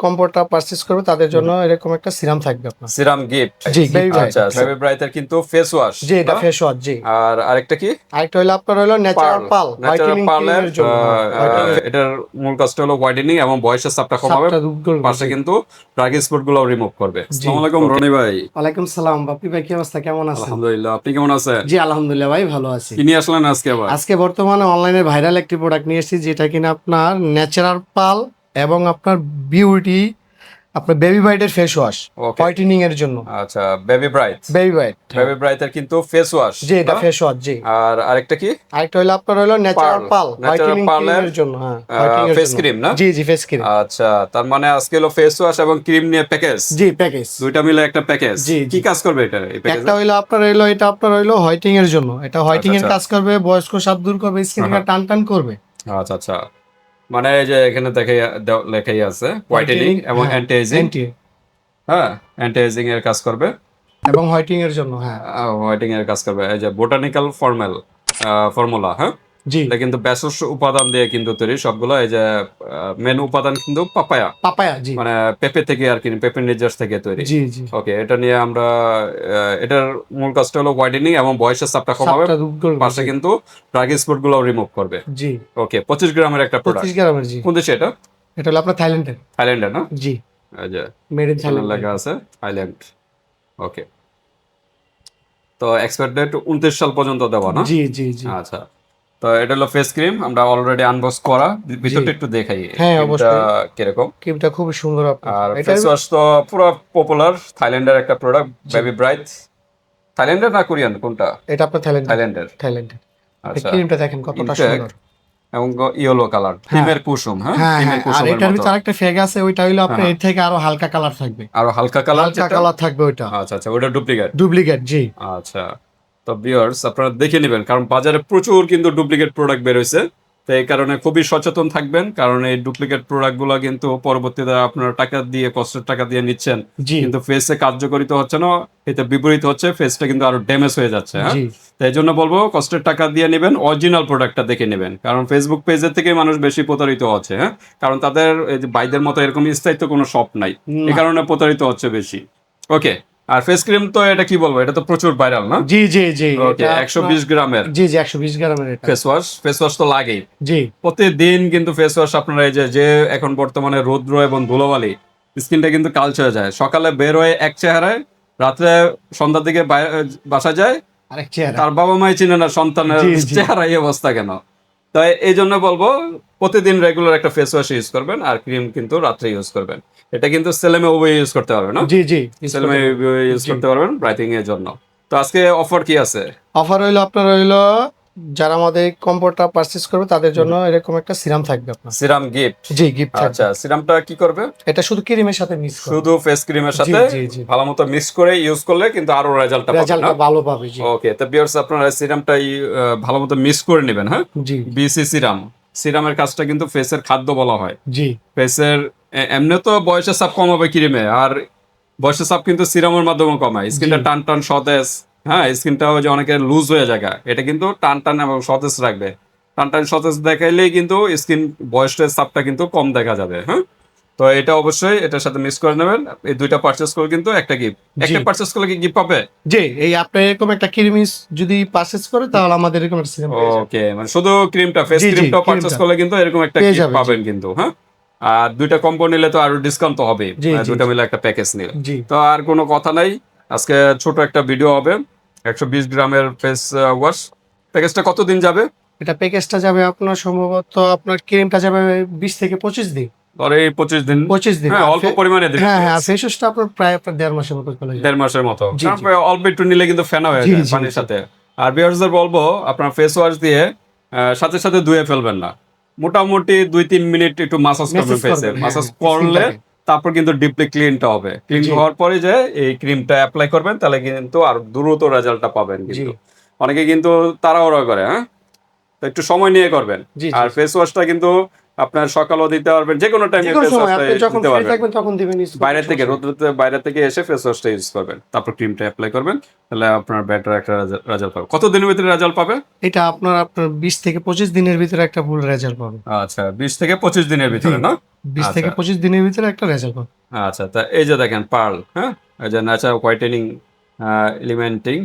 কম্বোটা purchase করবে তাদের জন্য এরকম একটা সিরাম থাকবে আপনার। Serum gift. জি, বেবি ব্রাইট। আচ্ছা, বেবি ব্রাইটের কিন্তু ফেস ওয়াশ। জি, এটা ফেস ওয়াশ। জি, আর আরেকটা কি? আরেকটা হলো আপনার হলো ন্যাচারাল পাল হোয়াইটেনিং ক্রিমের জন্য। এটার মূল কাজটা হলো হোয়াইটেনিং এবং বয়সের চাপটা কমাবে, সাতটা দুধ করবে। পাশে কিন্তু ড্রাগ স্পট গুলো রিমুভ করবে। আসসালামু আলাইকুম রনি ভাই। ওয়ালাইকুম সালাম বাপি ভাই, কি অবস্থা, কেমন আছেন? আলহামদুলিল্লাহ, আপনি কেমন আছেন? জি আলহামদুলিল্লাহ ভাই, ভালো আছি। কি নিয়ে আসলেন আজকে আবার? আজকে বর্তমানে অনলাইনে ভাইরাল একটি প্রোডাক্ট নিয়ে এসেছি, যেটা কিনা আপনার ন্যাচারাল পাল এবং আপনার বিউটি আপনার বেবি ব্রাইটের ফেস ওয়াশ Okay. হোয়াইটেনিং এর জন্য। আচ্ছা, baby bright. Baby bright. Baby ব্রাইটের কিন্তু ফেস ওয়াশ। জি, এটা ফেস ওয়াশ। জি, আর আরেকটা কি? আরেকটা হলো আপনার হলো ন্যাচারাল পাল হোয়াইটেনিং ক্রিমের জন্য। হ্যাঁ, হোয়াইটেনিং ফেস ক্রিম না? জি জি, ফেস ক্রিম। আচ্ছা, তার মানে আজকে হলো ফেস ওয়াশ এবং ক্রিম নিয়ে প্যাকেজ। জি, প্যাকেজ দুইটা মিলে একটা প্যাকেজ। জি, কি কাজ করবে এটা এই প্যাকেজে? একটা হইলো আপনার হইলো এটা আপনার হইলো হোয়াইটিং এর জন্য। এটা হোয়াইটিং এর আচ্ছা। কাজ করবে, বয়স্ক সাপ দূর করবে, স্কিনকে টান টান করবে। আচ্ছা আচ্ছা, মানে এই যে এখানে লেখাই আছে হোয়াইটেনিং এবং অ্যান্টি এজিং। হ্যাঁ, অ্যান্টি এজিং এর কাজ করবে এবং হোয়াইটিং এর জন্য। হ্যাঁ, হোয়াইটিং এর কাজ করবে। এই যে বোটানিক্যাল ফর্মুলা। হ্যাঁ, জি, এটা কিন্তু ভেষজ উপাদান দিয়ে কিন্তু তৈরি সবগুলো। এই যে মেন উপাদান কিন্তু পাপায়া, পাপায়া। জি, মানে পেঁপে থেকে আর কি, পেঁপে নির্যাস থেকে তৈরি। জি জি, ওকে, এটা নিয়ে আমরা এটার মূল কাজটা হলো হোয়াইটেনিং এবং বয়সের চাপটা কমাবে, সাতটা দুধ করবে। পাশে কিন্তু ড্রাগ স্পট গুলো রিমুভ করবে। জি, ওকে, 25 গ্রামের একটা 25 প্রোডাক্ট। গ্রামের। জি, কোন দেশে এটা? এটা হলো আপনার থাইল্যান্ডের। থাইল্যান্ডে না? জি, এই যে মেড ইন এখানে থাইল্যান্ড। লেখা আছে থাইল্যান্ড। ওকে, তো এক্সপায়ার ডেট 29 সাল পর্যন্ত দেওয়া না? জি জি জি, আচ্ছা, তো এটা হলো ফেস ক্রিম, আমরা অলরেডি আনবক্স করা। ভিতরটা একটু দেখাই হ্যাঁ, ক্রিমটা অবশ্যই। কিরকম। ক্রিমটা খুব সুন্দর আপনার। আর এটা ফেস ওয়াশ তো পুরো পপুলার, থাইল্যান্ডের একটা প্রোডাক্ট, বেবি ব্রাইট। থাইল্যান্ডের না কোরিয়ান কোনটা? এটা আপনার থাইল্যান্ডের। থাইল্যান্ডের। আচ্ছা, ক্রিমটা দেখেন কতটা ইনটেক সুন্দর এবং ইয়েলো কালার, ক্রিমের কুসুম। হ্যাঁ, হ্যাঁ ক্রিমের হ্যাঁ। আর কুসুমের এটার মতো। ভিতরে আরেকটা ফেগ আছে, ওইটা হইলো আপনার হ্যাঁ। এর থেকে আরো হালকা কালার থাকবে। আরো হালকা কালার, হালকা কালার থাকবে ওইটা। আচ্ছা আচ্ছা, ওটা ডুপ্লিকেট। ডুপ্লিকেট। জি, আচ্ছা, তো ভিউয়ার্স আপনারা দেখে নেবেন, কারণ বাজারে প্রচুর কিন্তু ডুপ্লিকেট প্রোডাক্ট বের হয়েছে। তো এই কারণে খুবই সচেতন থাকবেন, কারণ এই ডুপ্লিকেট প্রোডাক্টগুলো কিন্তু পরবর্তীতে আপনারা টাকা দিয়ে, কষ্টের টাকা দিয়ে নিচ্ছেন, জি, কিন্তু ফেসে কার্যকরিত হচ্ছে না, এতে বিপরীত হচ্ছে, ফেসটা কিন্তু আরো ড্যামেজ হয়ে যাচ্ছে। হ্যাঁ, জি, তো এই জন্য বলবো কষ্টের টাকা দিয়ে নেবেন, অরিজিনাল প্রোডাক্টটা দেখে নেবেন, কারণ ফেসবুক পেজের থেকে মানুষ বেশি প্রতারিত হচ্ছে। হ্যাঁ, কারণ তাদের এই যে বাইদের মতো এরকম স্থায়িত্ব কোনো শপ নাই, এই কারণে প্রতারিত হচ্ছে বেশি। ওকে, আর ফেস ক্রিম তো এটা কি বলবো, এটা তো প্রচুর ভাইরাল না? জি জি জি, ওকে, 120 গ্রামের জি জি, 120 গ্রামের এটা। ফেস ওয়াশ তো লাগেই জি, প্রতিদিন, কিন্তু ফেস ওয়াশ আপনারা এই যে এখন বর্তমানে রৌদ্র এবং ধুলোবালি, স্কিনটা কিন্তু কালচে হয়ে যায়। সকালে বের হয়ে এক চেহারায়, রাত্রে সন্ধ্যার দিকে বাসা যায়, আরেক চেহারা। তার বাবা মাই চিনে না সন্তানের জি, জি। চেহারা এই অবস্থা কেন। তাই এই জন্য বলবো প্রতিদিন রেগুলার একটা ফেস ওয়াশ ইউজ করবেন, আর ক্রিম কিন্তু রাত্রে ইউজ করবেন। এটা কিন্তু ছেলেমে উভয় ইউজ করতে পারবেন না? জি জি, ছেলেমে ইউজ করতে পারবেন ব্রাইটিং এর জন্য। তো আজকে অফার কি আছে? অফার হইলো আপনার হইলো যারা আমাদের কম্বোটা পারচেজ করবে তাদের জন্য এরকম একটা সিরাম থাকবে আপনার। Serum gift. জি, গিফট থাকবে। আচ্ছা, সিরামটা কি করবে? এটা শুধু ক্রিমের সাথে মিক্স করবে। শুধু ফেস ক্রিমের সাথে জি, জি। ভালো মতো মিক্স করে ইউজ করলে কিন্তু আরো রেজাল্টটা পাবেন। রেজাল্টটা ভালো পাবে। জি, ওকে, তো ভিউয়ার্স আপনারা সিরামটাই ভালো মতো মিক্স করে নেবেন। হ্যাঁ, জি বিসি সিরামের কাজটা কিন্তু ফেসের খাদ্য বলা হয়। জি, ফেসের এমনি তো বয়সের চাপ কমাবে ক্রিমে, আর বয়সের চাপ কিন্তু সিরামের মাধ্যমে কমায়। স্কিনটা টান টান সতেজ। হ্যাঁ, স্কিনটাও যে অনেকে লুজ হয়ে যায়, এটা কিন্তু টান টান এবং সতেজ রাখবে। টান টান সতেজ দেখাইলেই কিন্তু স্কিন বয়সের চাপটা কিন্তু কম দেখা যাবে। হ্যাঁ, তো এটা অবশ্যই এটার সাথে মিক্স করে নেবেন। এই দুইটা পারচেজ করে কিন্তু একটা গিফট, একটা পারচেজ করলে কি গিফট পাবে? জি। এই আপনি এরকম একটা ক্রিম যদি পারচেজ করে তাহলে আমাদের এরকম একটা সিরাম পেয়ে যাবেন। ওকে, মানে শুধু ক্রিমটা, ফেস জি, জি, ক্রিমটাও পারচেজ ক্রিমটা করলে কিন্তু এরকম একটা পেয়ে গিফট যাবেন, পাবেন কিন্তু। হ্যাঁ, আর দুইটা কম্বো নিলে তো আরো ডিসকাউন্ট তো হবেই, জি, জি, দুইটা মিলে একটা প্যাকেজ নিলে। জি, তো আর কোনো কথা নাই, আজকে ছোট একটা ভিডিও হবে। 120 গ্রামের ফেস ওয়াশ প্যাকেজটা কতদিন যাবে? এটা প্যাকেজটা যাবে আপনার সম্ভবত আপনার ক্রিমটা যাবে 20 থেকে 25 দিন। ধরে এই 25 দিন। 25 দিন। হ্যাঁ, অল্প পরিমাণে দিন। হ্যাঁ হ্যাঁ, ফেস ওয়াশটা আপনার প্রায় আপনার 1.5 মাসের মতো চলে যাবে। 1.5 মাসের মতো, জি, কারণ জি। অল্প একটু নিলে কিন্তু ফেনা হয়ে জি, যায় জি, পানির জি। সাথে। আর ভিউয়ার্সদের বলবো আপনার ফেস ওয়াশ দিয়ে সাথে সাথে ধুয়ে ফেলবেন না, মোটামুটি 2-3 মিনিট একটু মাসাজ করবেন Massage ফেসে। করবেন, মাসাজ হ্যাঁ, করলে স্কিনটাকে। তারপর কিন্তু ডিপলি ক্লিনটা হবে। ক্লিন জি। হওয়ার পরে যে এই ক্রিমটা অ্যাপ্লাই করবেন, তাহলে কিন্তু আর দ্রুত রেজাল্টটা পাবেন জি, কিন্তু। অনেকে কিন্তু তাড়াহুড়া করে। হ্যাঁ, তো একটু সময় নিয়ে করবেন। জি, জি। আর ফেস ওয়াশটা কিন্তু আপনার সকালও দিতে পারবেন, যে কোনো টাইমে যে কোনো ফেস সময় ওয়াশটা আপনি যখন দিতে ফ্রি পারবেন। থাকবেন তখন দিবেন use করতে বাইরে থেকে সমস্যা নেই। রোদ্রতে বাইরে থেকে এসে ফেস ওয়াশটা ইউজ করবেন, তারপর ক্রিমটা অ্যাপ্লাই করবেন, তাহলে আপনার বেটার একটা রেজাল্ট পাবে। কত দিনের ভিতরে রেজাল্ট পাবে? এটা আপনার 20 থেকে 25 দিনের ভিতরে একটা ফুল রেজাল্ট পাবেন। আচ্ছা, 20 থেকে 25 দিনের ভিতরে না? 20 আচ্ছা থেকে 25 দিনের ভিতরে একটা রেজাল্ট পাবেন। আচ্ছা, তা এই যে দেখেন পার্ল, হ্যাঁ, এই যে ন্যাচারাল হোয়াইটেনিং এলিমেন্টিং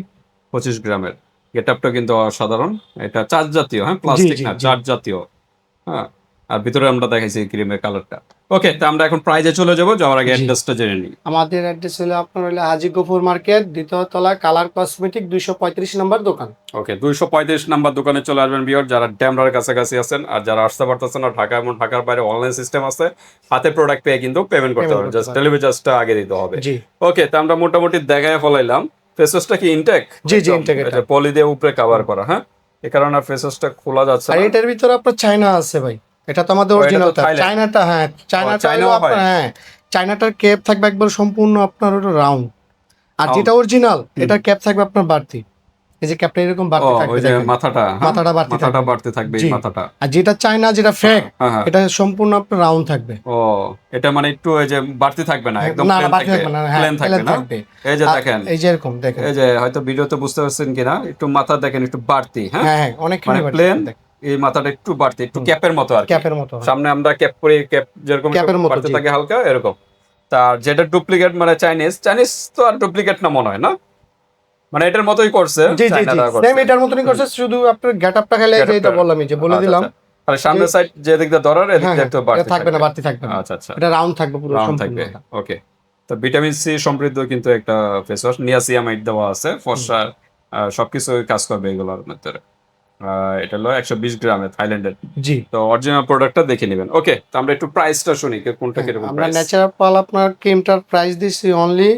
25 গ্রামের, গেটআপটা কিন্তু অসাধারণ। এটা চার্জ জাতীয়, হ্যাঁ, প্লাস্টিক জি, না, জি। চার্জ জাতীয়। হ্যাঁ, আর ভিতরে আমরা দেখাইছি ক্রিমের কালারটা। ওকে, তা আমরা এখন প্রাইজে চলে যাবো, যাওয়ার আগে জি। অ্যাড্রেসটা জেনে নিই। আমাদের অ্যাড্রেস হলো আপনার হলো হাজী গফুর মার্কেট, দ্বিতীয় তলা, কালার কসমেটিক, 235 নম্বর দোকান। ওকে, 235 নাম্বার দোকানে চলে আসবেন বিয়ার, যারা ড্যামরার কাছাকাছি আছেন। আর যারা আসতে পারতেছেন না, ঢাকা এবং ঢাকার বাইরে অনলাইন সিস্টেম আছে, হাতে প্রোডাক্ট পেয়ে কিন্তু পেমেন্ট করতে Payment পারবেন, করতে জাস্ট পারবেন। ডেলিভারি চার্জটা আগে দিতে হবে। জি ওকে, তা আমরা মোটামুটি দেখায় ফলাইলাম। ফেস ওয়াশটা কি ইনটেক? জি, intake এটা। পলি দিয়ে উপরে কভার করা, হ্যাঁ, এই কারণে ফেস ওয়াশটা খোলা যাচ্ছে আর না। এটার ভিতরে আপনার চায়না আছে ভাই, এটা তো আমাদের ও, এটা তো অরিজিনাল। Thailand। চায়নাটা, হ্যাঁ, চায়নাটা চায়নাও হলো হয়? আপনার, হ্যাঁ, চায়নাটার ক্যাপ থাকবে একবার সম্পূর্ণ আপনার ওটা রাউন্ড, আর Round। যেটা অরিজিনাল এটার ক্যাপ থাকবে আপনার বাড়তি। এই যে ক্যাপটা এরকম ও, বাড়তি থাকবে ওই যে দেখেন। মাথাটা, হ্যাঁ? মাথাটা বাড়তি মাথাটা থাকবে। বাড়তে থাকবে, এই জি। মাথাটা। আর যেটা চায়না, যেটা ফেক, হ্যাঁ, হ্যাঁ। এটা সম্পূর্ণ আপনার রাউন্ড থাকবে। ও, এটা মানে একটু ওই যে বাড়তি থাকবে না, একদম না, প্লেন বাড়তি থাকবে, থাকবে না, হ্যাঁ, প্লেন থাকবে প্লেন না? থাকবে। এই যে আর দেখেন, এই যে এরকম দেখেন, এই যে হয়তো ভিডিওতে বুঝতে পারছেন কিনা, একটু মাথা দেখেন একটু বাড়তি, হ্যাঁ, হ্যাঁ হ্যাঁ, অনেক মানে বাড়তি প্লেন, দেখেন। এই মাথাটা একটু বাড়তি, একটু ক্যাপের মতো আর কি। ক্যাপের মতো হয়। সামনে আমরা ক্যাপ করি, ক্যাপ যেরকম একটু ক্যাপের মতো, বাড়তে জি। থাকে হালকা এরকম। তার যেটা ডুপ্লিকেট মানে চাইনিজ, চাইনিজ তো আর ডুপ্লিকেট না মনে হয় না, মানে এটার মতোই করছে, জি জি জি, চাইনাটা সেম করছে। এটার মতনই করছে, শুধু আপনার গেটআপটা খালি এই যে এটা বললামই, যে বলে আচ্ছা, দিলাম। আচ্ছা। আর সামনের সাইড যে দিক দিয়ে ধরার, এদিক হ্যাঁ দিয়ে হ্যাঁ, একটু এটা বাড়তি থাকবে না, বাড়তি থাকবে না। আচ্ছা, আচ্ছা। এটা রাউন্ড থাকবে পুরো রাউন্ড সম্পূর্ণ। থাকবে। ওকে, তো ভিটামিন সি সমৃদ্ধ কিন্তু একটা ফেস ওয়াশ, নিয়াসিয়ামাইড দেওয়া আছে, ফর্সা সবকিছু কাজ করবে এগুলোর মধ্যে। এটা হলো 120 গ্রামের, থাইল্যান্ডের। জি। তো অরিজিনাল প্রোডাক্টটা দেখে নেবেন। ওকে, তো আমরা একটু প্রাইসটা শুনি, কোনটা হ্যাঁ, কিরকম আমরা প্রাইস? ন্যাচারাল পাল আপনার ক্রিমটার প্রাইস দিচ্ছি অনলি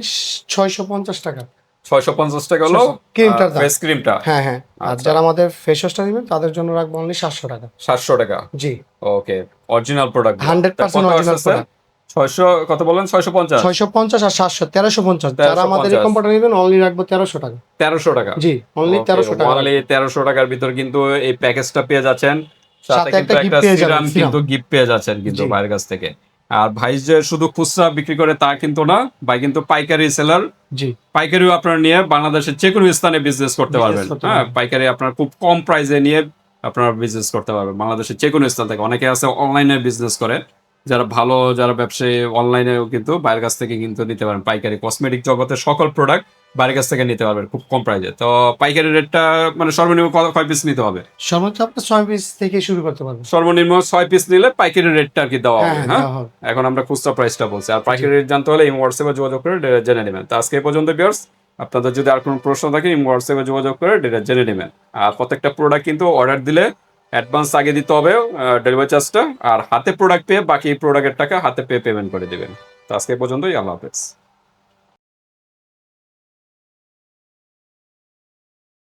650 টাকা। 650 টাকা হলো ক্রিমটার দাম। ফেস ক্রিমটা। হ্যাঁ হ্যাঁ, আর আচ্ছা। যারা আমাদের ফেস ওয়াশটা নেবেন তাদের জন্য রাখবো অনলি 700 টাকা। 700 টাকা। জি, ওকে, অরিজিনাল প্রোডাক্ট 100% অরিজিনাল প্রোডাক্ট। 600 কত বলেন? 650? 650 আর 700, 1350। যারা আমাদের 1350 এই কোম্পানি নেবেন অনলি রাখবো 1300 টাকা। 1300 টাকা। জি, অনলি 1300 টাকা। অনলি 1300 টাকার ভিতর কিন্তু এই প্যাকেজটা পেয়ে যাচ্ছেন, সাথে সাথে কিন্তু একটা gift একটা পেয়ে যাবেন, সিরাম সিরাম। কিন্তু গিফট পেয়ে যাচ্ছেন কিন্তু জি। ভাইয়ের কাছ থেকে। আর ভাই যে শুধু খুচরা বিক্রি করে তা কিন্তু না, ভাই কিন্তু পাইকারি সেলার। জি, পাইকারিও আপনারা নিয়ে বাংলাদেশের যে কোনো স্থানে বিজনেস করতে পারবেন। করতে হ্যাঁ, পারবেন। পাইকারি আপনার খুব কম প্রাইসে নিয়ে আপনারা বিজনেস করতে পারবেন বাংলাদেশের যে কোনো স্থান থেকে। অনেকে আছে অনলাইনে বিজনেস করে, যারা ভালো, যারা ব্যবসায়ী, অনলাইনেও কিন্তু বাইরের কাছ থেকে কিন্তু নিতে পারেন। পাইকারি কসমেটিক জগতের সকল প্রোডাক্ট বাইরের কাছ থেকে নিতে পারবেন খুব কম প্রাইসে। তো পাইকারি রেটটা মানে সর্বনিম্ন কয় পিস নিতে হবে? সর্বোচ্চ আপনার 6 পিস থেকে শুরু করতে পারবেন। সর্বনিম্ন 6 পিস নিলে পাইকারি রেটটা আর কি দেওয়া হবে। হ্যাঁ, হ্যাঁ, দেওয়া হবে। এখন আমরা খুচরা প্রাইসটা বলছি, আর পাইকারি রেট জানতে হলে হোয়াটসঅ্যাপে যোগাযোগ করে জেনে নেবেন। তো আজকে এই পর্যন্ত ভিউয়ার্স, আপনাদের যদি আর কোনো প্রশ্ন থাকে হোয়াটসঅ্যাপে যোগাযোগ করে জেনে নেবেন। আর প্রত্যেকটা প্রোডাক্ট কিন্তু অর্ডার দিলে অ্যাডভান্স আগে দিতে হবে, ডেলিভারি চার্জটা, আর হাতে প্রোডাক্ট পেয়ে বাকি প্রোডাক্টের টাকা হাতে পেয়ে পেমেন্ট করে দিবেন। তো আজকে এই পর্যন্তই, আল্লাহ হাফেজ।